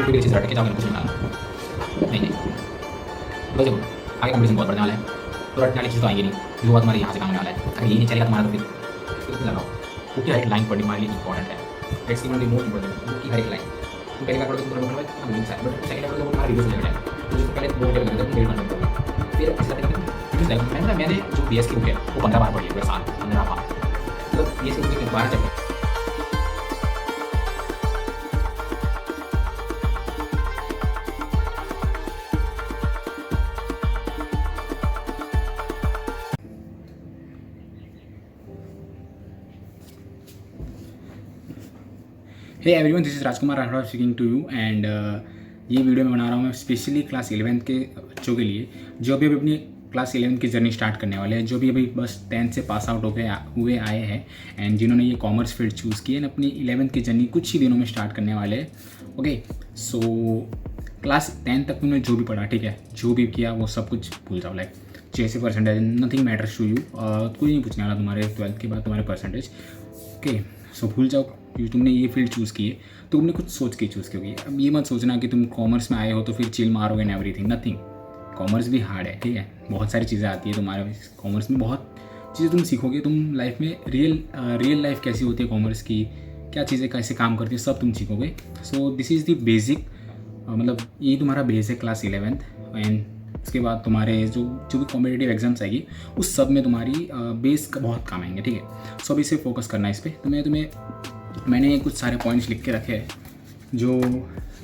कोई भी चीज़ रट के जाओगे कुछ नहीं आना, नहीं बस देखो आगे कंपटीशन बहुत बढ़ने वाला है, तो रटने वाली चीज़ तो आएंगी नहीं, जो बात तुम्हारे यहाँ से काम होने वाला है। अगर यही नहीं चलेगा तुम्हारा तो फिर लगाओ। बुक की हर एक लाइन पढ़नी हमारे लिए इंपॉर्टेंट है, that's the most important. Book की हर एक लाइन तुम पहली बार पढ़ोगे तो तुम्हारा बट सेकंड बार तुम्हारा रिव्यू चलेगा टाइम, तो जो पहले दो घंटे लगेगा तुम डेढ़ घंटे पढ़ोगे। फिर इस तरह मैंने जो BS की बुक है वो 15 बार पढ़ी है, पूरे साल 15 बार, मतलब ये सिर्फ 12 chapter. Hey everyone, this is Rajkumar Rathore speaking to you and ये वीडियो मैं बना रहा हूँ मैं स्पेशली क्लास 11th के बच्चों के लिए, जो अभी अपनी क्लास 11th की जर्नी स्टार्ट करने वाले हैं, जो भी अभी बस 10th से पास आउट हुए आए हैं एंड जिन्होंने ये कॉमर्स फील्ड चूज़ की है, अपनी 11th की जर्नी कुछ ही दिनों में स्टार्ट करने वाले हैं। ओके, सो क्लास 10th तक तुमने जो भी पढ़ा, ठीक है, जो भी किया वो सब कुछ भूल जाओ। लाइक जैसे percentage nothing matters to you, कोई नहीं पूछने वाला तुम्हारे 12th के बाद तुम्हारे परसेंटेज। ओके, सो भूल जाओ कि तुमने ये फील्ड चूज़ की है तो तुमने कुछ सोच के चूज़ की होगी। अब ये मत सोचना कि तुम कॉमर्स में आए हो तो फिर चिल मारोगे एंड एवरीथिंग, नथिंग। कॉमर्स भी हार्ड है, ठीक है, बहुत सारी चीज़ें आती है तुम्हारे कॉमर्स में, बहुत चीज़ें तुम सीखोगे। तुम लाइफ में रियल लाइफ कैसी होती है कॉमर्स की, क्या चीज़ें कैसे काम करती है, सब तुम सीखोगे। So this is the basic, मतलब ये तुम्हारा बेस है क्लास 11th। एंड उसके बाद तुम्हारे जो भी कॉम्पिटिटिव एग्जाम्स आएगी उस सब में तुम्हारी बेस का बहुत काम आएंगे, ठीक है। सो अभी से फोकस करना है इस पर। तो मैंने कुछ सारे पॉइंट्स लिख के रखे हैं जो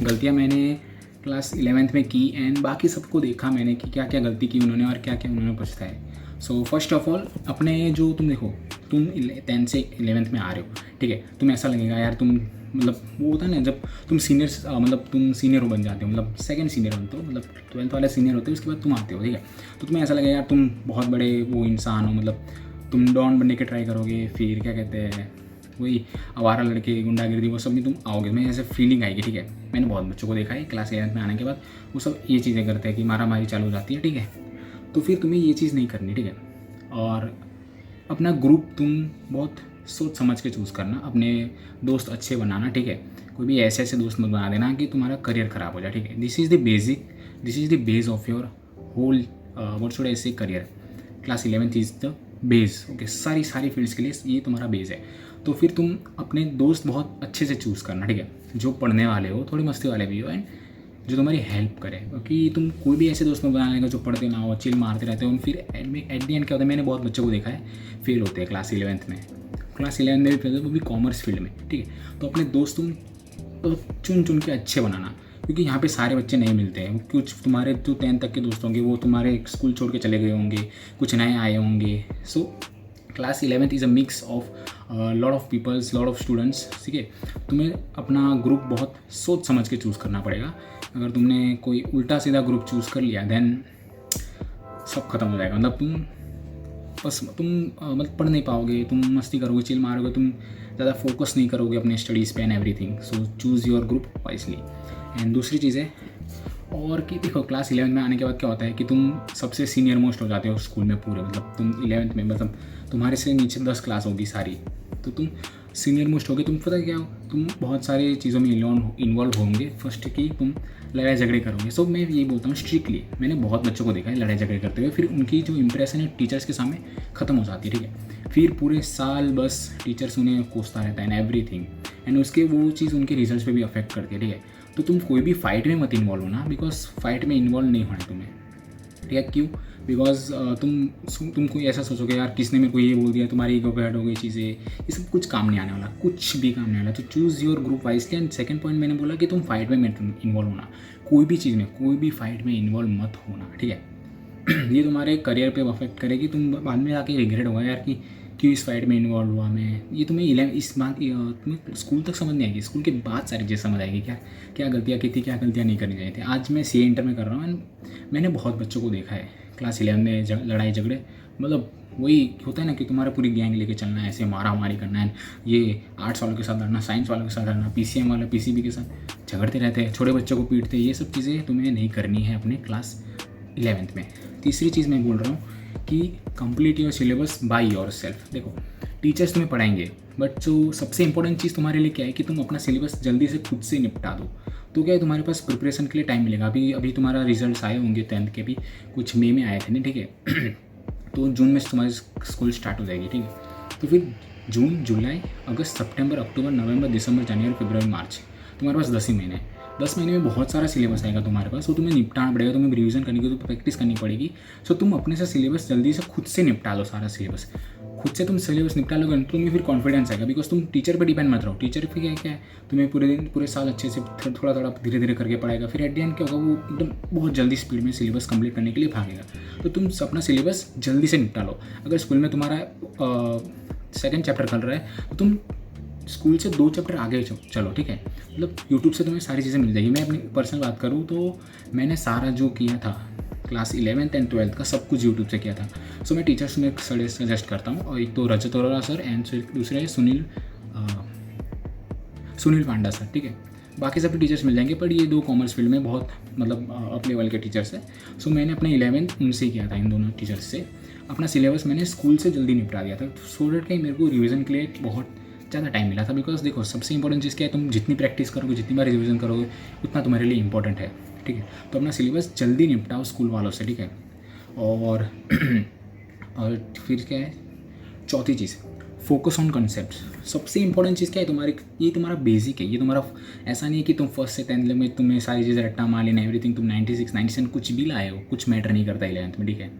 गलतियाँ मैंने क्लास 11th में की एंड बाकी सबको देखा मैंने कि क्या क्या गलती की उन्होंने और क्या क्या उन्होंने पछताए। सो फर्स्ट ऑफ ऑल, अपने जो तुम देखो, तुम 10th से 11th में आ रहे हो, ठीक है, तुम्हें ऐसा लगेगा यार तुम, मतलब वो होता है ना जब तुम सीनियर्स, मतलब तुम सीनियर बन जाते हो, मतलब सेकंड सीनियर बनते हो, मतलब 12th वाले सीनियर होते हो, उसके बाद तुम आते हो, ठीक है, तो तुम्हें ऐसा लगेगा यार तुम बहुत बड़े वो इंसान हो, मतलब तुम डॉन बनने के ट्राई करोगे, फिर क्या कहते हैं वही आवारा लड़के, गुंडागिर्दी, वो सब में तुम आओगे, मैं ऐसे फीलिंग आएगी, ठीक है। मैंने बहुत बच्चों को देखा है क्लास 11th में आने के बाद वो सब ये चीज़ें करते हैं कि मारा मारी चालू हो जाती है, ठीक है। तो फिर तुम्हें ये चीज़ नहीं करनी, ठीक है। और अपना ग्रुप तुम बहुत सोच समझ के चूज़ करना, अपने दोस्त अच्छे बनाना, ठीक है। कोई भी ऐसे दोस्त मत बना देना कि तुम्हारा करियर ख़राब हो जाए, ठीक है। This is the basic, this is the base of your whole what should I say career. Class 11th is the base, okay, सारी फील्ड्स के लिए ये तुम्हारा बेस है। तो फिर तुम अपने दोस्त बहुत अच्छे से चूज़ करना, ठीक है, जो पढ़ने वाले हो, थोड़ी मस्ती वाले भी हो एंड जो तुम्हारी हेल्प करे, क्योंकि तुम कोई भी ऐसे दोस्त में बना लेगा जो पढ़ते ना हो, चिल मारते रहते हो, फिर एट दी एंड क्या होता है, मैंने बहुत बच्चों को देखा है फेल होते हैं क्लास 11th में। क्लास 11th में भी फेल होते, वो भी कॉमर्स फील्ड में, ठीक है। तो अपने दोस्त तुम तो चुन के अच्छे बनाना, क्योंकि यहाँ पे सारे बच्चे नहीं मिलते हैं। कुछ तुम्हारे जो 10th तक के दोस्त होंगे वो तुम्हारे स्कूल छोड़ के चले गए होंगे, कुछ नए आए होंगे। So class 11th is a mix of lot of peoples, lot of students, ठीक है। तुम्हें अपना ग्रुप बहुत सोच समझ के चूज़ करना पड़ेगा। अगर तुमने कोई उल्टा सीधा ग्रुप चूज़ कर लिया देन सब खत्म हो जाएगा, मतलब तुम मतलब पढ़ नहीं पाओगे, तुम मस्ती करोगे, चिल मारोगे, तुम ज़्यादा फोकस नहीं करोगे अपने स्टडीज़ पे and everything. So choose your group wisely. And दूसरी चीज़ है और कि देखो क्लास 11th में आने के बाद क्या होता है कि तुम सबसे सीनियर मोस्ट हो जाते हो स्कूल में पूरे, मतलब तुम 11th में, मतलब तुम्हारे से नीचे 10 क्लास होगी सारी, तो तुम सीनियर मोस्ट होगे। तुम पता क्या हो, तुम बहुत सारी चीज़ों में इन्वॉल्व होंगे। फर्स्ट कि तुम लड़ाई झगड़े करोगे। सो मैं ये बोलता हूँ स्ट्रिक्टली, मैंने बहुत बच्चों को देखा है लड़ाई झगड़े करते हुए, फिर उनकी जो इंप्रेशन है टीचर्स के सामने ख़त्म हो जाती है, ठीक है। फिर पूरे साल बस टीचर्स उन्हें कोसता रहता है एंड एवरीथिंग, एंड उसके वो चीज़ उनके रिजल्ट्स पे भी अफेक्ट करती है, ठीक है। तो तुम कोई भी फाइट में मत इन्वॉल्व होना, बिकॉज फाइट में इन्वॉल्व नहीं होना तुम्हें, ठीक है। क्यों? बिकॉज तुम कोई ऐसा सोचोगे यार किसने मेरे को ये बोल दिया, तुम्हारी ईगो पे हट हो गई चीज़ें, ये सब कुछ काम नहीं आने वाला, कुछ भी काम नहीं आने वाला। तो choose your group wisely. And second point मैंने बोला कि तुम फाइट में मत इन्वॉल्व होना, कोई भी चीज़ में, कोई भी फाइट में इन्वॉल्व मत होना, ठीक है। ये तुम्हारे करियर पे अफेक्ट करेगी, तुम बाद में जाके रिग्रेट होगा यार कि क्यों इस फाइट में इन्वॉल्व हुआ मैं। ये तुम्हें इस बात तुम्हें स्कूल तक समझ नहीं आएगी, स्कूल के बाद सारी चीज़ें समझ आएगी, क्या गलतियाँ की थी, क्या गलतियाँ नहीं करनी चाहिए थी। आज मैं CA इंटर में कर रहा हूँ एंड मैंने बहुत बच्चों को देखा है क्लास 11 में लड़ाई झगड़े, मतलब वही होता है ना कि तुम्हारा पूरी गैंग लेके चलना है, ऐसे मारा मारी करना है, ये आर्ट्स वालों के साथ लड़ना, साइंस वालों के साथ लड़ना, PCM वाला PCB के साथ झगड़ते रहते हैं, छोटे बच्चों को पीटते हैं। ये सब चीज़ें तुम्हें नहीं करनी है अपने क्लास 11th में। तीसरी चीज़ मैं बोल रहा हूँ कि complete your syllabus by your self. देखो टीचर्स तुम्हें पढ़ाएंगे, बट जो सबसे इंपॉर्टेंट चीज़ तुम्हारे लिए क्या है कि तुम अपना सिलेबस जल्दी से खुद से निपटा दो। तो क्या है, तुम्हारे पास प्रिपरेशन के लिए टाइम मिलेगा। अभी अभी तुम्हारा रिजल्ट्स आए होंगे 10th के भी, कुछ मई में आए थे नहीं, ठीक है। तो जून में तुम्हारी स्कूल स्टार्ट हो जाएगी, ठीक है। तो फिर जून, जुलाई, अगस्त, सितंबर, अक्टूबर, नवंबर, दिसंबर, जनवरी, फरवरी, मार्च, तुम्हारे पास 10 ही महीने हैं। 10 महीने में बहुत सारा सिलेबस आएगा तुम्हारे पास, तो तुम्हें निपटाना पड़ेगा, तुम्हें रिवीजन करनी की, तो प्रैक्टिस करनी पड़ेगी। सो तुम अपने से सिलेबस जल्दी से खुद से निपटा लो, सारा सिलेबस खुद से तुम सिलेबस निपटा लोगे तो तुम्हें फिर कॉन्फिडेंस आएगा, बिकॉज तुम टीचर पर डिपेंड मत रहो। टीचर फिर क्या है, तुम्हें पूरे दिन पूरे साल अच्छे से थोड़ा थोड़ा धीरे धीरे करके पढ़ाएगा, फिर एट द एंड क्या होगा, वो एकदम बहुत जल्दी स्पीड में सिलेबस कंप्लीट करने के लिए भागेगा। तो तुम अपना सिलेबस जल्दी से निपटा लो। अगर स्कूल में तुम्हारा 2nd चैप्टर चल रहा है तो तुम स्कूल से 2 चैप्टर आगे चलो, ठीक है। मतलब यूट्यूब से तुम्हें सारी चीज़ें मिल जाएगी। मैं अपनी पर्सनल बात करूँ तो मैंने सारा जो किया था क्लास 11th एंड 12th का सब कुछ यूट्यूब से किया था। सो मैं टीचर्स में सजेस्ट करता हूँ, और एक तो रजत अरोरा सर एंड दूसरे सुनील पांडा सर, ठीक है। बाकी सब टीचर्स मिल जाएंगे, पर ये 2 कॉमर्स फील्ड में बहुत मतलब अप लेवल के टीचर्स हैं। सो मैंने अपना 11th उनसे किया था, इन दोनों टीचर्स से। अपना सिलेबस मैंने स्कूल से जल्दी निपटा दिया था, सो दैट कहीं मेरे को रिवीजन के लिए बहुत ज़्यादा टाइम मिला था। बिकॉज देखो, सबसे इंपॉर्टेंट चीज़ क्या है, तुम जितनी प्रैक्टिस करोगे, जितनी बार रिवीजन करोगे, उतना तुम्हारे लिए इंपॉर्टेंट है, ठीक है। तो अपना सिलेबस जल्दी निपटाओ स्कूल वालों से, ठीक है। और और फिर क्या है, चौथी चीज़, फोकस ऑन कॉन्सेप्ट। सबसे इंपॉर्टेंट चीज़ क्या है, ये तुम्हारा बेसिक है। ये तुम्हारा ऐसा नहीं है कि तुम 1st से 10th में तुम्हें सारी चीज़ें रट्टा मार लेना, एवरीथिंग तुम 96, 97 कुछ भी लाए हो, कुछ मैटर नहीं करता 11th में, ठीक है।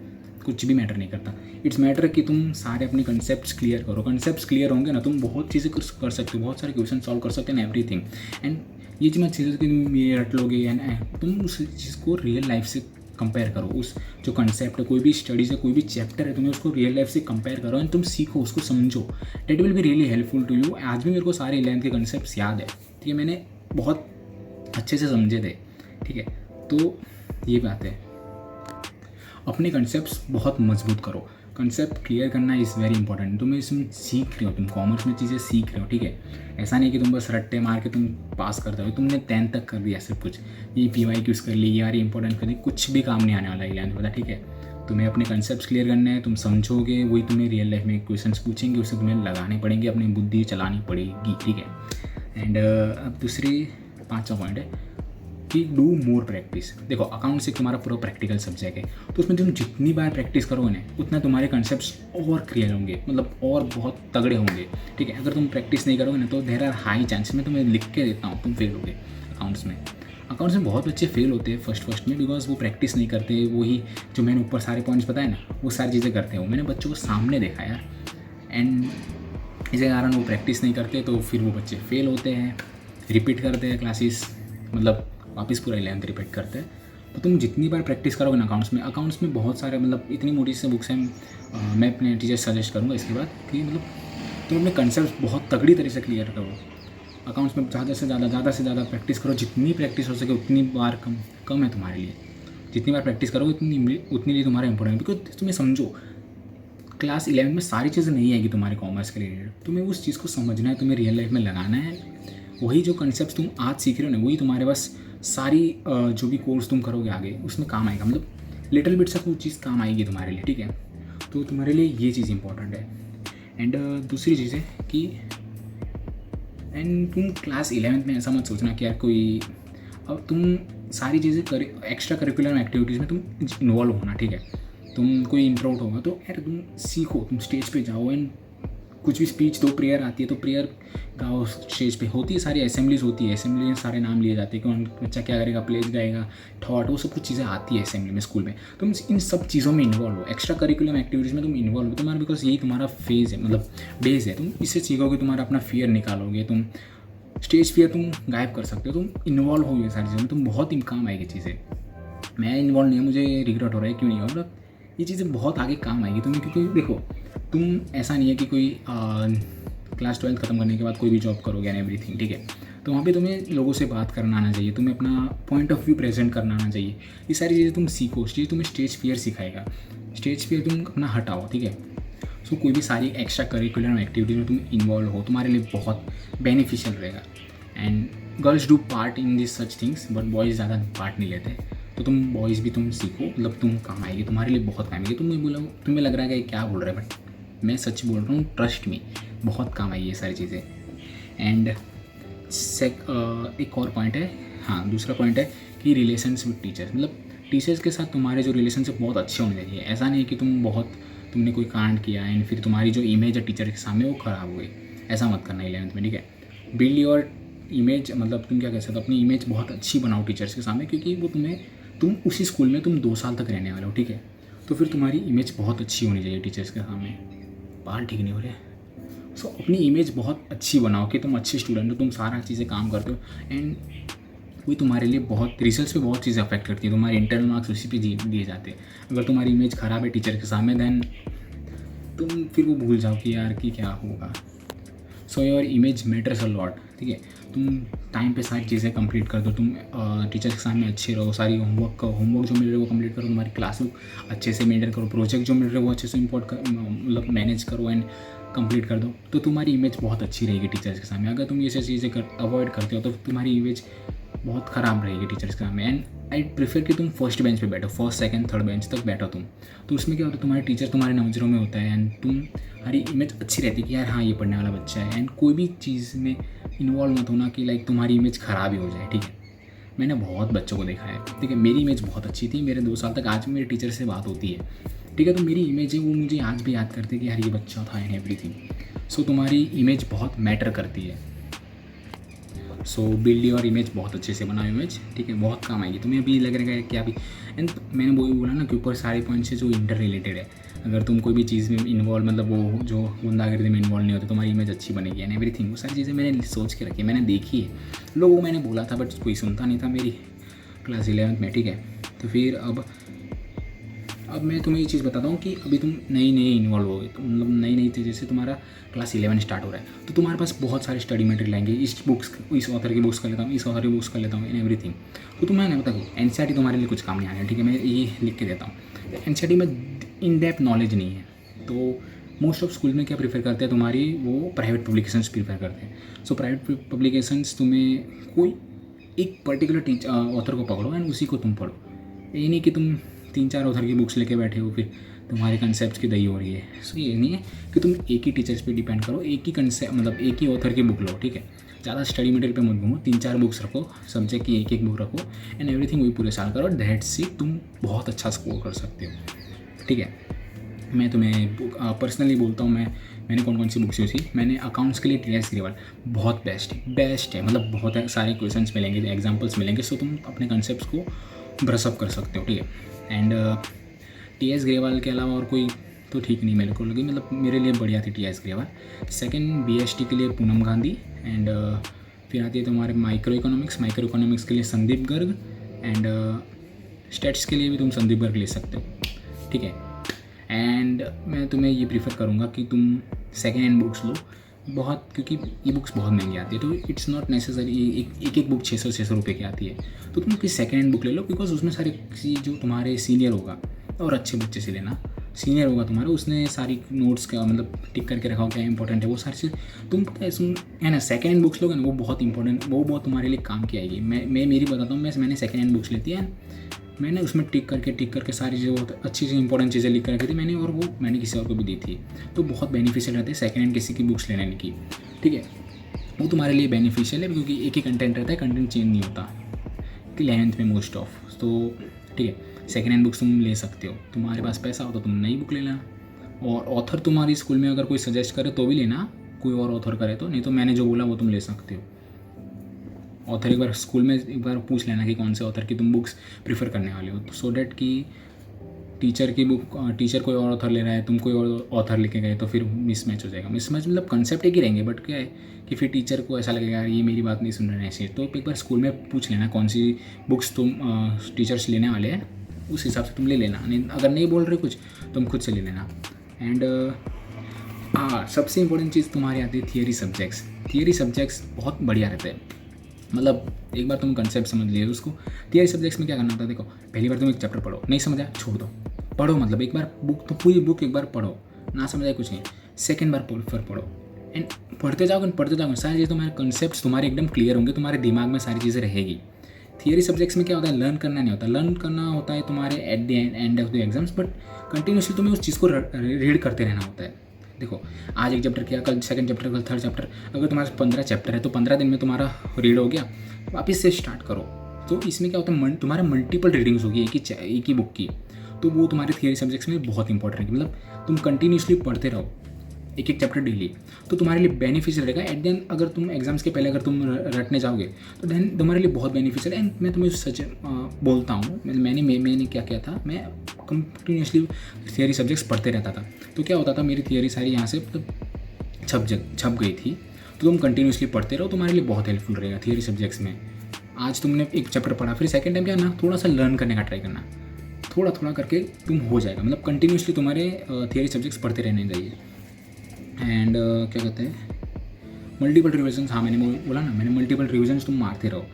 कुछ भी मैटर नहीं करता। इट्स मैटर कि तुम सारे अपने कंसेप्ट क्लियर करो। कंसेप्ट क्लियर होंगे ना, तुम बहुत चीज़ें कर सकते हो, बहुत सारे क्वेश्चन सॉल्व कर सकते हैं, एवरीथिंग। एंड ये जो मैं चीज़ें कि तुम ये रट लोगे एंड तुम उस चीज़ को रियल लाइफ से कंपेयर करो। उस जो कंसेप्ट है, कोई भी स्टडीज़ है, कोई भी चैप्टर है, तुम्हें उसको रियल लाइफ से कंपेयर करो एंड तुम सीखो, उसको समझो। That will be really helpful to you. आज भी मेरे को सारे 11th के कंसेप्ट याद है, ठीक है। मैंने बहुत अच्छे से समझे थे, ठीक है। तो ये बात है, अपने कंसेप्ट्स बहुत मजबूत करो। कंसेप्ट क्लियर करना इज़ वेरी इंपॉर्टेंट। तुम इसमें सीख रहे हो, तुम कॉमर्स में चीज़ें सीख रहे हो, ठीक है। ऐसा नहीं कि तुम बस रट्टे मार के तुम पास करते हो। तुमने 10th तक कर दिया सब कुछ, ये PYQs कर ली, यार इंपॉर्टेंट कर दी, कुछ भी काम नहीं आने वाला 11th पता, ठीक है। तुम्हें अपने कंसेप्ट क्लियर करने हैं, तुम समझोगे, वही तुम्हें रियल लाइफ में क्वेश्चन पूछेंगे, उसे तुम्हें लगाने पड़ेंगे, अपनी बुद्धि चलानी पड़ेगी, ठीक है। एंड अब दूसरी 5वां पॉइंट है कि डू मोर प्रैक्टिस। देखो, अकाउंट्स एक तुम्हारा पूरा प्रैक्टिकल सब्जेक्ट है, तो उसमें तुम जितनी बार प्रैक्टिस करोगे ना, उतना तुम्हारे कंसेप्ट्स और क्लियर होंगे, मतलब और बहुत तगड़े होंगे, ठीक है। अगर तुम प्रैक्टिस नहीं करोगे ना, तो देयर आर हाई चांसेस, मैं तुम्हें लिख के देता हूँ, तुम फेल होगे अकाउंट्स में। अकाउंट्स में बहुत बच्चे फेल होते हैं फर्स्ट में, बिकॉज वो प्रैक्टिस नहीं करते। वही जो मैंने ऊपर सारे पॉइंट्स बताए ना, वो सारी चीज़ें करते हैं। मैंने बच्चों को सामने देखा यार, एंड इसी कारण वो प्रैक्टिस नहीं करते, तो फिर वो बच्चे फेल होते हैं, रिपीट करते हैं क्लासेस, मतलब वापस पूरा 11th रिपीट करते हैं। तो तुम जितनी बार प्रैक्टिस करोगे ना अकाउंट्स में बहुत सारे, मतलब इतनी मोटी से बुक्स हैं। मैं अपने टीचर सजेस्ट करूँगा इसके बाद कि मतलब तुम अपने कंसेप्ट बहुत तगड़ी तरह से क्लियर करो। अकाउंट्स में ज़्यादा से ज़्यादा प्रैक्टिस करो, जितनी प्रैक्टिस हो सके उतनी बार कम है तुम्हारे लिए। जितनी बार प्रैक्टिस करोगे उतनी लिए तुम्हारा इंपॉर्टेंट, बिकॉज तुम्हें समझो, क्लास 11 में सारी चीज़ें नहीं आएगी तुम्हारे कॉमर्स के रिलेटेड। तुम्हें उस चीज़ को समझना है, तुम्हें रियल लाइफ में लगाना है। वही जो कंसेप्ट तुम आज सीख रहे हो ना, वही तुम्हारे पास सारी जो भी कोर्स तुम करोगे आगे उसमें काम आएगा। मतलब लिटिल बिट सा कोई चीज़ काम आएगी तुम्हारे लिए, ठीक है। तो तुम्हारे लिए ये चीज़ इंपॉर्टेंट है। एंड दूसरी चीज़ है कि एंड तुम क्लास 11th में ऐसा मत सोचना कि यार कोई, अब तुम सारी चीज़ें एक्स्ट्रा करिकुलर एक्टिविटीज़ में तुम इन्वॉल्व होना, ठीक है। तुम कोई इंट्रोवर्ट होगा तो यार तुम सीखो, तुम स्टेज पे जाओ एंड कुछ भी स्पीच दो, प्रेयर आती है तो प्रेयर गाओ स्टेज पे। होती है सारी असेंबलीज होती है, असेंबली में सारे नाम लिए जाते हैं, कौन बच्चा क्या करेगा, प्लेज गाएगा, थॉट, वो सब कुछ चीज़ें आती है असेंबली में, स्कूल में। तुम इन सब चीज़ों में इन्वॉल्व हो, एक्स्ट्रा करिकुलम एक्टिविटीज़ में तुम इन्वॉल्व हो। तुम्हारा बिकॉज यही तुम्हारा फेज़ है, मतलब बेस है। तुम इससे सीखोगे, तुम्हारा अपना फियर निकालोगे, तुम स्टेज फियर तुम गायब कर सकते हो। तुम इन्वॉल्व हो ये सारी चीज़ों में, तुम बहुत ही काम आएगी चीज़ें। मैं इन्वॉल्व नहीं हूँ, मुझे रिग्रेट हो रहा है क्यों नहीं हो, मतलब ये चीज़ें बहुत आगे काम आएगी तुम्हें। क्योंकि देखो, तुम ऐसा नहीं है कि कोई क्लास 12 ख़त्म करने के बाद कोई भी जॉब करोगे एंड एवरीथिंग, ठीक है। तो वहाँ पे तुम्हें लोगों से बात करना आना चाहिए, तुम्हें अपना पॉइंट ऑफ व्यू प्रेजेंट करना आना चाहिए। ये सारी चीज़ें तुम सीखो, तुम्हें स्टेज फियर सिखाएगा। स्टेज फियर तुम अपना हटाओ, ठीक है। सो कोई भी सारी एक्स्ट्रा करिकुलर एक्टिविटी में तुम इन्वॉल्व हो, तुम्हारे लिए बहुत बेनिफिशियल रहेगा। And girls do part in this such things, but boys ज़्यादा पार्ट नहीं लेते। तो तुम बॉयज़ भी तुम सीखो, मतलब तुम काम आएगी, तुम्हारे लिए बहुत काम आएगी। तुम्हें लग रहा है कि क्या बोल रहे हैं, बट मैं सच बोल रहा हूँ, ट्रस्ट में बहुत काम आई ये सारी चीज़ें। एंड एक और पॉइंट है, हाँ दूसरा पॉइंट है कि रिलेशंस विद टीचर्स, मतलब टीचर्स के साथ तुम्हारे जो रिलेशनशिप बहुत अच्छे होने चाहिए। ऐसा नहीं है कि तुमने कोई कांड किया एंड फिर तुम्हारी जो इमेज है टीचर के सामने वो ख़राब हो गई। ऐसा मत करना 11th में, ठीक है। बिल्ड योर इमेज, मतलब तुम क्या कह सकते हो, अपनी इमेज बहुत अच्छी बनाओ टीचर्स के सामने, क्योंकि वो तुम उसी स्कूल में तुम 2 साल तक रहने वाले हो, ठीक है। तो फिर तुम्हारी इमेज बहुत अच्छी होनी चाहिए टीचर्स के सामने। बाल ठीक नहीं हो रहे। सो अपनी इमेज बहुत अच्छी बनाओ कि तुम अच्छे स्टूडेंट हो, तुम सारा चीज़ें काम करते हो एंड वही तुम्हारे लिए बहुत रिजल्ट्स पे बहुत चीज़ें अफेक्ट करती है। तुम्हारे इंटरनल मार्क्स उसी पे दिए जाते हैं। अगर तुम्हारी इमेज ख़राब है टीचर के सामने, देन तुम फिर वो भूल जाओ कि यार कि क्या होगा। So your image matters a lot, ठीक है। तुम टाइम पे सारी चीज़ें कंप्लीट कर दो, तुम टीचर के सामने अच्छे रहो, सारी होमवर्क जो मिल रहा है वो कंप्लीट करो, तुम्हारी क्लास अच्छे से मेंटेन करो, प्रोजेक्ट जो मिल रहा है वो अच्छे से मतलब मैनेज करो एंड कंप्लीट कर दो, तो तुम्हारी इमेज बहुत अच्छी रहेगी टीचर्स के सामने। अगर तुम ये सब चीज़ें अवॉइड करते हो तो तुम्हारी इमेज बहुत ख़राब रहेगी टीचर्स के सामने। एंड आई प्रेफर कि तुम फर्स्ट बेंच पे बैठो, फर्स्ट सेकंड थर्ड बेंच तक बैठो तुम। तो उसमें क्या होता है, तुम्हारे टीचर तुम्हारे नज़रों में होता है एंड तुम्हारी इमेज अच्छी रहती है कि यार हाँ ये पढ़ने वाला बच्चा है। एंड कोई भी चीज़ में इन्वॉल्व मत होना कि लाइक तुम्हारी इमेज ख़राब ही हो जाए, ठीक है। मैंने बहुत बच्चों को देखा है, ठीक है। मेरी इमेज बहुत अच्छी थी, मेरे 2 साल तक आज भी मेरे टीचर से बात होती है, ठीक है। तो मेरी इमेज है वो मुझे आज भी याद करते हैं कि यार ये बच्चा था एंड एवरीथिंग। सो तुम्हारी इमेज बहुत मैटर करती है। सो बिल्ड योर इमेज, बहुत अच्छे से बनाओ इमेज, ठीक है। बहुत काम आएगी तुम्हें। अभी लग रहा है कि अभी एंड मैंने वो बोला ना कि ऊपर सारे पॉइंट्स जो इंटर रिलेटेड है। अगर तुम कोई भी चीज़ में इन्वॉल्व, मतलब वो जो गुंडागर्दी में इन्वॉल्व नहीं होते, तुम्हारी इमेज अच्छी बनेगी एंड एवरीथिंग। वो सारी चीज़ें मैंने सोच के रखी है, मैंने देखी है। लोगों मैंने बोला था बट कोई सुनता नहीं था मेरी क्लास 11th में, ठीक है। तो फिर अब मैं तुम्हें ये चीज़ बताता हूँ कि अभी तुम नई इन्वॉल्व हो गए, तो मतलब नई थी, जैसे तुम्हारा क्लास 11 स्टार्ट हो रहा है तो तुम्हारे पास बहुत सारे स्टडी मटेरियल आएंगे। इस ऑथर की बुक्स कर लेता हूँ, इस ऑथर की बुक्स कर लेता हूँ एंड एवरीथिंग। तो तुम्हें ना पता NCERT तुम्हारे लिए कुछ काम नहीं आने, ठीक है। मैं ये लिख के देता हूँ, NCERT में इन डेप्थ नॉलेज नहीं है। तो मोस्ट ऑफ स्कूल में क्या प्रीफर करते हैं, तुम्हारी वो प्राइवेट पब्लिकेशंस प्रीफर करते हैं। सो प्राइवेट पब्लिकेशंस तुम्हें कोई एक पर्टिकुलर ऑथर को पकड़ो एंड उसी को तुम पढ़ो। ये नहीं कि तुम 3-4 ऑथर की बुक्स लेके बैठे हो, फिर तुम्हारे कंसेप्ट की दही हो रही है। सो ये नहीं है कि तुम एक ही टीचर्स पे डिपेंड करो, एक ही कंसेप्ट मतलब एक ही ऑथर की बुक लो, ठीक है। ज़्यादा स्टडी मटेरियल पे मत घूमो, 3-4 बुक्स रखो, सब्जेक्ट की एक बुक रखो एंड एवरीथिंग वही पूरे साल करो। दैट्स इट, तुम बहुत अच्छा स्कोर कर सकते हो, ठीक है। मैं तुम्हें पर्सनली बोलता हूँ, मैंने कौन सी बुक्स यूज़ की। मैंने अकाउंट्स के लिए TS ग्रेवाल बहुत बेस्ट है, मतलब बहुत सारे क्वेश्चंस मिलेंगे, एग्जांपल्स मिलेंगे। सो तुम अपने कंसेप्ट को ब्रशअप कर सकते हो, ठीक है। एंड TS ग्रेवाल के अलावा और कोई तो ठीक नहीं मेरे को लगी, मतलब मेरे लिए बढ़िया थी TS ग्रेवाल। सेकंड BST के लिए पूनम गांधी एंड फिर आती है तुम्हारे माइक्रो इकोनॉमिक्स के लिए संदीप गर्ग एंड स्टेट्स के लिए भी तुम संदीप गर्ग ले सकते हो, ठीक है। एंड मैं तुम्हें ये प्रीफर करूँगा कि तुम सेकेंड हैंड बुक्स लो बहुत, क्योंकि ये बुक्स बहुत महंगी आती है। तो इट्स नॉट नेसेसरी एक बुक 600 रुपये की आती है, तो तुम किसी सेकेंड हैंड बुक ले लो, बिकॉज उसमें सारे किसी जो तुम्हारे सीनियर होगा, और अच्छे बच्चे से लेना, सीनियर होगा तुम्हारा, उसने सारी नोट्स का मतलब टिक करके रखा हो क्या इंपॉर्टेंट है, वो सारी चीज़ तुम है ना। सेकेंड हैंड बुक्स लोगे ना, वो बहुत इंपॉर्टेंट, वो बहुत तुम्हारे लिए काम की आएगी। मैं मेरी बताता हूँ, मैंने सेकेंड हैंड बुक्स लेती है, मैंने उसमें टिक करके सारी चीज़ें बहुत अच्छी इंपॉर्टेंट चीज़ें लिख कर रखी थी मैंने, और वो मैंने किसी और को भी दी थी। तो बहुत बेनिफिशियल रहते हैं सेकेंड हैंड किसी की बुक्स लेने की, ठीक है। वो तुम्हारे लिए बेनिफिशियल है क्योंकि एक ही कंटेंट रहता है, कंटेंट चेंज नहीं होता कि 11th में मोस्ट ऑफ। तो ठीक है, सेकेंड हैंड बुक्स तुम ले सकते हो, तुम्हारे पास पैसा हो तो तुम नई बुक ले लेना। और ऑथर तुम्हारी स्कूल में अगर कोई सजेस्ट करे तो भी लेना, कोई और ऑथर करे तो, नहीं तो मैंने जो बोला वो तुम ले सकते हो। ऑथर एक बार स्कूल में एक बार पूछ लेना कि कौन से ऑथर की तुम बुक्स प्रीफर करने वाले हो, तो सो डैट कि टीचर की बुक, टीचर कोई और ऑथर ले रहा है, तुम कोई और ऑथर लेके गए तो फिर मिसमैच हो जाएगा। मिसमैच मतलब कंसेप्ट एक ही रहेंगे, बट क्या है कि फिर टीचर को ऐसा लगेगा यार ये मेरी बात नहीं सुन रहे हैं ऐसे। तो एक बार स्कूल में पूछ लेना कौन सी बुक्स तुम टीचर्स लेने वाले हैं, उस हिसाब से तुम ले लेना। नहीं अगर नहीं बोल रहे कुछ तुम खुद से ले लेना। एंड सबसे इंपॉर्टेंट चीज़ तुम्हारी आती है थियरी सब्जेक्ट्स बहुत बढ़िया रहते हैं। मतलब एक बार तुम कंसेप्ट समझ लिए उसको, थियरी सब्जेक्ट्स में क्या करना होता है, देखो पहली बार तुम एक चैप्टर पढ़ो, नहीं समझ आया छोड़ दो, पढ़ो मतलब एक बार बुक तो पूरी बुक एक बार पढ़ो, ना समझ आए कुछ नहीं, सेकंड बार फिर पढ़ो एंड पढ़ते जाओगे सारी चीज़ तुम्हारे कंसेप्ट तुम्हारे एकदम क्लियर होंगे, तुम्हारे दिमाग में सारी चीज़ें रहेगी। थियरी सब्जेक्ट्स में क्या होता है, लर्न करना नहीं होता, लर्न करना होता है तुम्हारे at the end of the exams, but continuously तुम्हें उस चीज़ को रीड करते रहना होता है। देखो आज एक चैप्टर किया, कल सेकंड चैप्टर, कल थर्ड चैप्टर, अगर तुम्हारे 15 चैप्टर है तो 15 दिन में तुम्हारा रीड हो गया, वापस से स्टार्ट करो। तो इसमें क्या होता है, तुम्हारे मल्टीपल रीडिंग्स होगी एक ही बुक की, तो वो तुम्हारे थियरी सब्जेक्ट्स में बहुत इंपॉर्टेंट है। मतलब तुम कंटिन्यूसली पढ़ते रहो एक एक चैप्टर डेली, तो तुम्हारे लिए बेनिफिशियल रहेगा। एट द एंड अगर तुम एग्जाम्स के पहले अगर तुम रटने जाओगे तो देन तुम्हारे लिए बहुत बेनिफिशियल है। एंड मैं तुम्हें सच बोलता हूँ, मैंने क्या किया था, मैं कंटिन्यूसली थियरी सब्जेक्ट्स पढ़ते रहता था। तो क्या होता था, मेरी थियरी सारी यहाँ से छप गई थी। तो तुम कंटिन्यूसली पढ़ते रहो, तुम्हारे लिए बहुत हेल्पफुल रहेगा थियरी सब्जेक्ट्स में। आज तुमने एक चैप्टर पढ़ा, फिर सेकंड टाइम क्या ना, थोड़ा सा लर्न करने का ट्राई करना, थोड़ा थोड़ा करके तुम हो जाएगा। मतलब कंटिन्यूसली तुम्हारे थियरी सब्जेक्ट्स पढ़ते रहने चाहिए। एंड क्या कहते हैं, मल्टीपल रिविजन्स, हाँ मैंने बोला ना, मैंने मल्टीपल रिविजन्स तुम मारते रहो।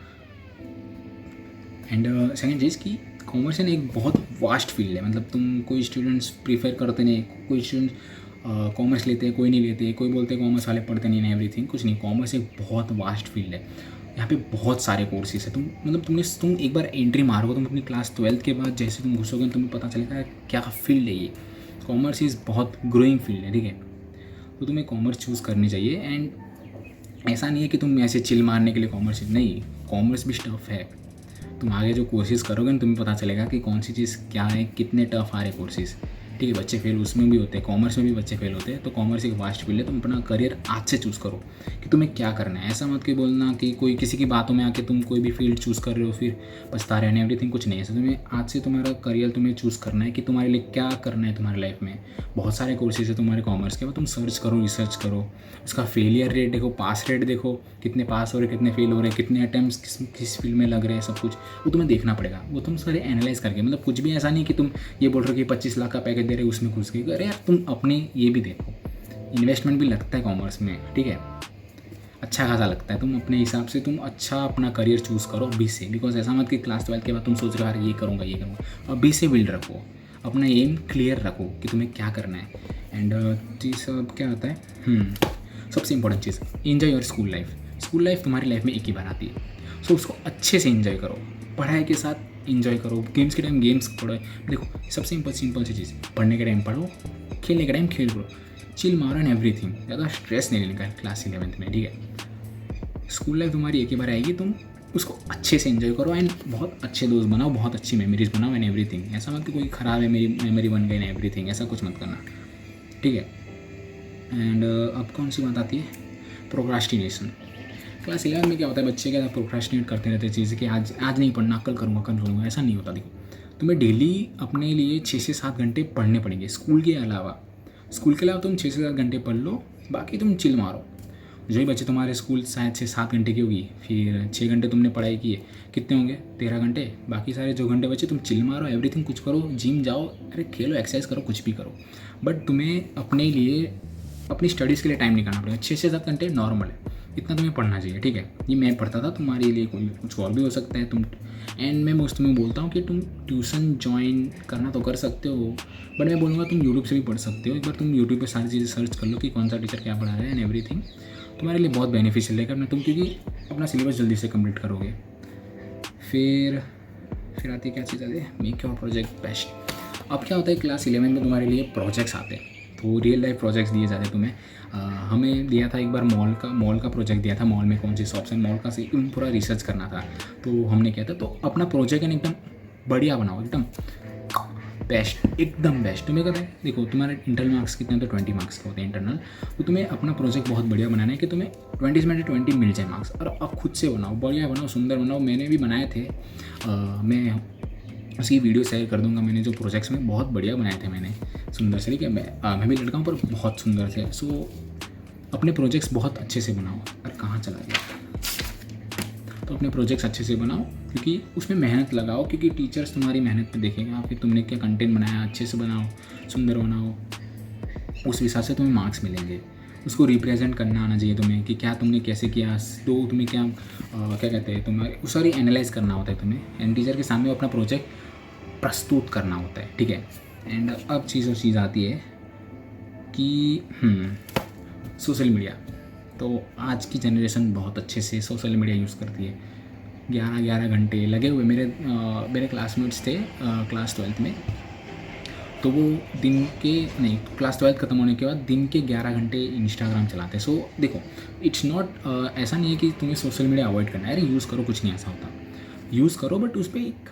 एंड सेकेंड चीज़ कि कॉमर्स एक बहुत वास्ट फील्ड है। मतलब तुम कोई स्टूडेंट्स प्रीफर करते नहीं, कोई स्टूडेंट कॉमर्स लेते हैं, कोई नहीं लेते, कोई बोलते हैं कॉमर्स वाले पढ़ते नहीं, एवरीथिंग, कुछ नहीं। कॉमर्स एक बहुत वास्ट फील्ड है, यहाँ पे बहुत सारे कोर्सेज है। तुम एक बार एंट्री मारोगे, तुम अपनी क्लास 12th के बाद जैसे तुम घुसोगे तुम्हें पता चलेगा क्या फील्ड है ये। कॉमर्स इज़ बहुत ग्रोइंग फील्ड है, ठीक है। तो तुम्हें कॉमर्स चूज़ करनी चाहिए। एंड ऐसा नहीं है कि तुम ऐसे चिल मारने के लिए कॉमर्स, नहीं, कॉमर्स भी टफ है। तुम आगे जो कोर्सेज करोगे ना, तुम्हें पता चलेगा कि कौन सी चीज़ क्या है, कितने टफ आ रहे कोर्सेज, ठीक है। बच्चे फेल उसमें भी होते हैं, कॉमर्स में भी बच्चे फेल होते हैं। तो कॉमर्स एक वास्ट फील्ड है। तुम अपना करियर आज से चूज़ करो कि तुम्हें क्या करना है। ऐसा मत कि बोलना कि कोई किसी की बातों में आके तुम कोई भी फील्ड चूज़ कर रहे हो फिर पछता रहे हैं, एवरीथिंग, कुछ नहीं है। ऐसा तुम्हें आज से तुम्हारा करियर तुम्हें चूज़ करना है कि तुम्हारे लिए क्या करना है तुम्हारी लाइफ में। बहुत सारे कोर्सेज है तुम्हारे कॉमर्स के, वो तुम सर्च करो, रिसर्च करो, उसका फेलियर रेट देखो, पास रेट देखो, कितने पास हो रहे, कितने फेल हो रहे, कितने अटैम्प्ट्स किस फील्ड में लग रहे हैं, सब कुछ वो तुम्हें देखना पड़ेगा। वो तुम सारे एनालाइज करके, मतलब कुछ भी ऐसा नहीं कि तुम ये बोल रहे हो कि 25 लाख का पैकेज दे रहे हो उसमें घुस गए। अरे यार तुम अपने ये भी देखो, इन्वेस्टमेंट भी लगता है कॉमर्स में, ठीक है, अच्छा खासा लगता है। तुम अपने हिसाब से तुम अच्छा अपना करियर चूज़ करो अभी से। बिकॉज ऐसा मत कि क्लास 12 के बाद तुम सोच रहे हो यार ये करूँगा, अभी से बिल्ड रखो, अपना एम क्लियर रखो कि तुम्हें क्या करना है। एंड चीज़ क्या होता है, सबसे important cheese, enjoy your school life. School life तुम्हारी लाइफ में एक ही बार आती है, सो उसको अच्छे से एंजॉय करो, पढ़ाई के साथ एंजॉय करो, गेम्स के टाइम गेम्स पढ़ो। देखो सबसे सिंपल सी चीज़, पढ़ने के टाइम पढ़ो, खेलने के टाइम खेल करो, चिल मारो एंड एवरीथिंग। ज़्यादा स्ट्रेस नहीं लेने का क्लास 11th में, ठीक है। स्कूल लाइफ तुम्हारी एक ही बार आएगी, तुम उसको अच्छे से एंजॉय करो एंड बहुत अच्छे दोस्त बनाओ, बहुत अच्छी मेमोरीज बनाओ एंड एवरीथिंग। ऐसा मत कि कोई ख़राब है मेरी मेमोरी बन गई एंड एवरीथिंग, ऐसा कुछ मत करना, ठीक है। एंड अब कौन सी बात आती है, प्रोक्रास्टिनेशन। क्लास 11 में क्या होता है, बच्चे क्या प्रोक्रास्टिनेट करते रहते हैं चीज़ें कि आज नहीं पढ़ना, कल करूँगा। ऐसा नहीं होता। देखो तुम्हें डेली अपने लिए 6 से 7 घंटे पढ़ने पड़ेंगे स्कूल के अलावा तुम 6 से 7 घंटे पढ़ लो, बाकी तुम चिल मारो। जो ही बच्चे तुम्हारे स्कूल शायद 6-7 घंटे की होगी, फिर 6 घंटे तुमने पढ़ाई की है, कितने होंगे 13 घंटे। बाकी सारे जो घंटे बच्चे तुम चिल मारो, एवरीथिंग, कुछ करो, जिम जाओ, अरे खेलो, एक्सरसाइज करो, कुछ भी करो, बट तुम्हें अपने लिए अपनी स्टडीज़ के लिए टाइम निकालना पड़ेगा। 6 से 7 घंटे नॉर्मल है, इतना तुम्हें पढ़ना चाहिए, ठीक है। ये मैं पढ़ता था, तुम्हारे लिए कोई कुछ और भी हो सकता है। एंड मैं मोस्ट तुम्हें बोलता हूँ कि तुम ट्यूशन ज्वाइन करना तो कर सकते हो, बट मैं बोलूँगा तुम यूट्यूब से भी पढ़ सकते हो। एक बार तुम यूट्यूब पे सारी चीज़ें सर्च कर लो कि कौन सा टीचर क्या पढ़ा रहा है एंड एवरीथिंग, तुम्हारे लिए बहुत बेनिफिशियल रहेगा तुम, क्योंकि अपना सिलेबस जल्दी से कंप्लीट करोगे। फिर आती है क्या चीज़ आती है, मेक योर प्रोजेक्ट बेस्ट। अब क्या होता है, क्लास 11 में तुम्हारे लिए प्रोजेक्ट्स आते हैं, तो रियल लाइफ प्रोजेक्ट्स दिए जाते हैं तुम्हें। हमें दिया था एक बार मॉल का प्रोजेक्ट दिया था, मॉल में कौन सी शॉप्स हैं, मॉल का से पूरा रिसर्च करना था। तो हमने किया था, तो अपना प्रोजेक्ट एकदम बढ़िया बनाओ, एकदम बेस्ट, एकदम बेस्ट। तुम्हें पता है, देखो तुम्हारे इंटरनल मार्क्स कितने, तो 20 मार्क्स के होते हैं इंटरनल। तो तुम्हें अपना प्रोजेक्ट बहुत बढ़िया बनाना है कि तुम्हें 20 में 20 मिल जाए मार्क्स, और अब खुद से बनाओ, बढ़िया बनाओ, सुंदर बनाओ। मैंने भी बनाए थे, मैं उसकी वीडियो शेयर कर दूंगा। मैंने जो प्रोजेक्ट्स में बहुत बढ़िया बनाए थे मैंने, सुंदर से, ठीक है। मैं भी लड़का हूँ पर बहुत सुंदर थे। सो अपने प्रोजेक्ट्स बहुत अच्छे से बनाओ। और कहाँ चला गया, तो अपने प्रोजेक्ट्स अच्छे से बनाओ, क्योंकि उसमें मेहनत लगाओ, क्योंकि टीचर्स तुम्हारी मेहनत पे देखेंगे कि तुमने क्या कंटेंट बनाया, अच्छे से बनाओ, सुंदर बनाओ, उस हिसाब से तुम्हें मार्क्स मिलेंगे। उसको रिप्रेजेंट करना आना चाहिए तुम्हें कि क्या तुमने कैसे किया, तो तुम्हें क्या कहते हैं, तुम्हें उस सारी एनालाइज करना होता है तुम्हें, एंड टीचर के सामने अपना प्रोजेक्ट प्रस्तुत करना होता है, ठीक है। एंड अब चीज़ आती है कि सोशल मीडिया। तो आज की जनरेशन बहुत अच्छे से सोशल मीडिया यूज़ करती है। 11 घंटे लगे हुए। मेरे क्लासमेट्स थे क्लास 12th में, तो वो दिन के नहीं, क्लास 12 ख़त्म होने के बाद दिन के 11 घंटे इंस्टाग्राम चलाते हैं। सो देखो, इट्स नॉट ऐसा नहीं है कि तुम्हें सोशल मीडिया अवॉइड करना है, अरे यूज़ करो, कुछ नहीं ऐसा होता, यूज़ करो, बट उस पर एक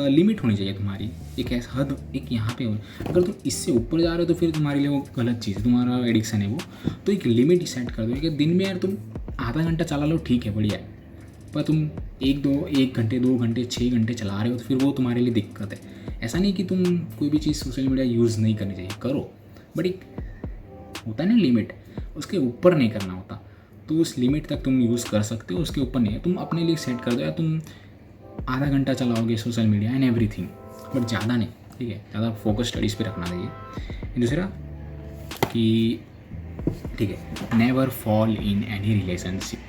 लिमिट होनी चाहिए तुम्हारी, एक ऐसा हद एक यहाँ पे हो। अगर तुम इससे ऊपर जा रहे हो तो फिर तुम्हारे लिए वो गलत चीज़ है, तुम्हारा एडिक्शन है वो। तो एक लिमिट सेट कर दो कि दिन में यार तुम आधा घंटा चला लो, ठीक है, बढ़िया है, पर तुम 1 घंटे 2 घंटे 6 घंटे चला रहे हो तो फिर वो तुम्हारे लिए दिक्कत है। ऐसा नहीं कि तुम कोई भी चीज़ सोशल मीडिया यूज़ नहीं करनी चाहिए, करो, बट एक होता है ना लिमिट, उसके ऊपर नहीं करना होता। तो उस लिमिट तक तुम यूज़ कर सकते हो, उसके ऊपर नहीं है। तुम अपने लिए सेट कर दो यार तुम आधा घंटा चलाओगे social media and everything, but ज़्यादा नहीं, ठीक है, ज़्यादा फोकस स्टडीज़ पे रखना चाहिए। दूसरा कि ठीक है, never fall in any relationship.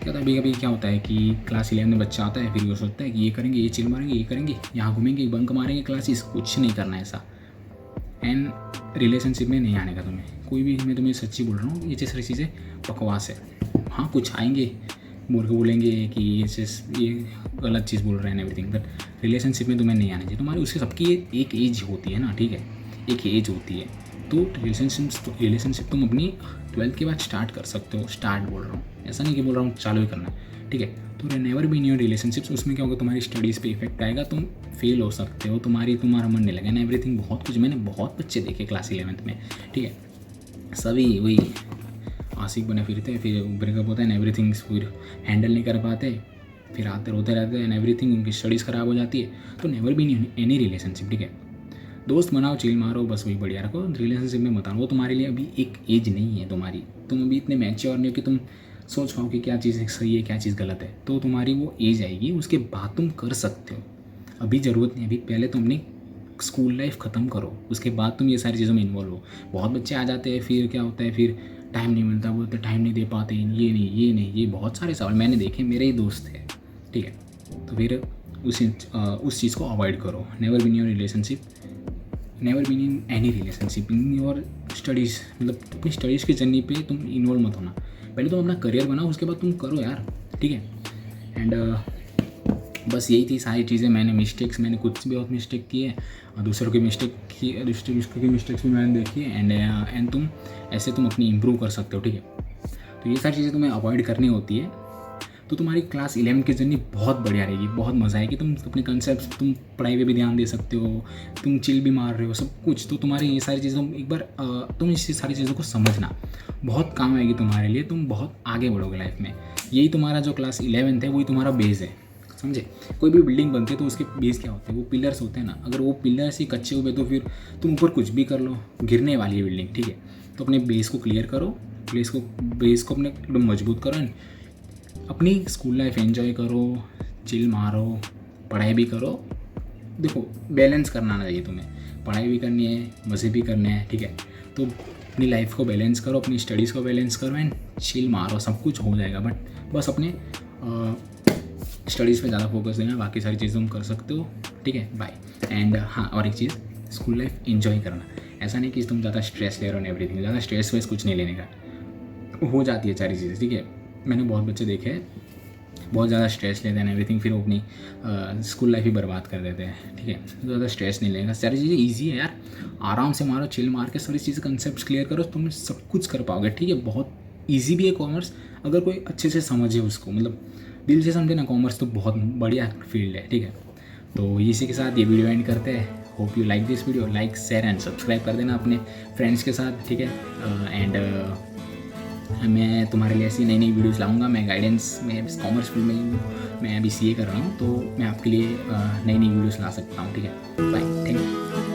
क्या कभी कभी क्या होता है कि क्लास 11 में बच्चा आता है, फिर वो सोचता है कि ये करेंगे, ये चिल मारेंगे, ये करेंगे, यहाँ घूमेंगे, बंक मारेंगे क्लासेस, कुछ नहीं करना ऐसा। एंड रिलेशनशिप में नहीं आने का तुम्हें कोई भी, मैं तुम्हें सच्ची बोल रहा हूँ, ये सारी चीज़ें बकवास है। हाँ, कुछ आएंगे बोल के बोलेंगे कि ये गलत चीज़ बोल रहे हैं एवरीथिंग, बट रिलेशनशिप में तुम्हें नहीं आना चाहिए। तुम्हारी उसके सबकी एक एज होती है ना, ठीक है, एक एज होती है। तो रिलेशनशिप तुम अपनी 12th के बाद स्टार्ट कर सकते हो, स्टार्ट बोल रहा हूँ, ऐसा नहीं कि बोल रहा हूँ चालू ही करना है, ठीक है। तो never be in your relationships, उसमें क्या होगा, तुम्हारी स्टडीज़ पे इफेक्ट आएगा, तुम फेल हो सकते हो, तुम्हारा मन नहीं लगेगा ना एवरीथिंग। बहुत कुछ मैंने बहुत बच्चे देखे क्लास 11th में, ठीक है, सभी वही आशिक बने फिरते हैं, फिर ब्रेकअप होता है एंड एवरीथिंग, फिर हैंडल नहीं कर पाते, फिर आते रोते रहते हैं एंड एवरीथिंग, उनकी स्टडीज़ ख़राब हो जाती है। तो never be in any relationship, ठीक है, दोस्त बनाओ, चिल मारो, बस वही बढ़िया रखो, रिलेशनशिप में मत आओ। वो तुम्हारे लिए अभी एक एज नहीं है तुम्हारी, तुम अभी इतने मैच्योर नहीं हो कि तुम सोच पाओ कि क्या चीज़ सही है, क्या चीज़ गलत है। तो तुम्हारी वो एज आएगी, उसके बाद तुम कर सकते हो, अभी ज़रूरत नहीं। अभी पहले तुम अपनी स्कूल लाइफ ख़त्म करो, उसके बाद तुम ये सारी चीज़ों में इन्वॉल्व हो। बहुत बच्चे आ जाते हैं, फिर क्या होता है, फिर टाइम नहीं मिलता, बोलते टाइम नहीं दे पाते, ये नहीं, ये बहुत सारे सवाल मैंने देखे, मेरे ही दोस्त थे, ठीक है। तो फिर उस चीज़ को अवॉइड करो। Never be in your relationship, never been in any relationship, in your studies, मतलब अपनी स्टडीज़ की जर्नी पे तुम इन्वॉल्व मत होना। पहले तुम अपना करियर बनाओ, उसके बाद तुम करो यार, ठीक है। एंड बस यही थी सारी चीज़ें। मैंने कुछ भी बहुत मिस्टेक किए और दूसरों की मिस्टेक्स भी मैंने देखी है। एंड तुम ऐसे तुम अपनी इम्प्रूव कर सकते हो, ठीक है। तो ये सारी चीज़ें तुम्हें अवॉइड करनी होती है, तो तुम्हारी क्लास 11 की जर्नी बहुत बढ़िया रहेगी, बहुत मज़ा आएगी। तुम अपने कंसेप्ट, तुम पढ़ाई पे भी ध्यान दे सकते हो, तुम चिल भी मार रहे हो, सब कुछ। तो तुम्हारी ये सारी चीज़ों एक बार तुम इस सारी चीज़ों को समझना, बहुत काम आएगी तुम्हारे लिए, तुम बहुत आगे बढ़ोगे लाइफ में। यही तुम्हारा जो क्लास 11 है वही तुम्हारा बेस है, समझे। कोई भी बिल्डिंग बनती है तो उसके बेस क्या होते हैं, वो पिलर्स होते हैं ना। अगर वो पिलर्स ही कच्चे हुए तो फिर तुम ऊपर कुछ भी कर लो, गिरने वाली है बिल्डिंग, ठीक है। तो अपने बेस को क्लियर करो, बेस को अपने एकदम मजबूत करो, अपनी स्कूल लाइफ एंजॉय करो, चिल मारो, पढ़ाई भी करो। देखो, बैलेंस करना आना चाहिए तुम्हें, पढ़ाई भी करनी है, मज़े भी करने हैं, ठीक है। तो अपनी लाइफ को बैलेंस करो, अपनी स्टडीज़ को बैलेंस करो एंड चिल मारो, सब कुछ हो जाएगा। बट बस अपने स्टडीज़ पे ज़्यादा फोकस देना, बाकी सारी चीज़ें तुम कर सकते हो, ठीक है। बाय। एंड हाँ, और एक चीज़, स्कूल लाइफ एंजॉय करना, ऐसा नहीं कि तुम ज़्यादा स्ट्रेस ले रहे हो एवरीथिंग, ज़्यादा स्ट्रेस वेस कुछ नहीं लेने का, हो जाती है सारी चीज़ें, ठीक है। मैंने बहुत बच्चे देखे हैं, बहुत ज़्यादा स्ट्रेस लेते हैं एवरीथिंग, फिर वो अपनी स्कूल लाइफ ही बर्बाद कर देते हैं, ठीक है। तो ज़्यादा स्ट्रेस नहीं लेगा, सारी चीज़ें ईजी है यार, आराम से मारो, चिल मार के सारी चीज़ें कंसेप्ट क्लियर करो, तुम सब कुछ कर पाओगे, ठीक है। बहुत ईजी भी है कॉमर्स, अगर कोई अच्छे से समझे उसको, मतलब दिल से समझे ना कॉमर्स, तो बहुत बढ़िया फील्ड है, ठीक है। तो इसी के साथ ये वीडियो एंड करते हैं। Hope you like this video, like share and subscribe कर देना अपने फ्रेंड्स के साथ, ठीक है। एंड मैं तुम्हारे लिए ऐसी नई वीडियोस लाऊंगा। मैं गाइडेंस में कॉमर्स फील्ड में हूँ, मैं अभी CA कर रहा हूँ, तो मैं आपके लिए नई वीडियोस ला सकता हूँ, ठीक है। Bye, thank you.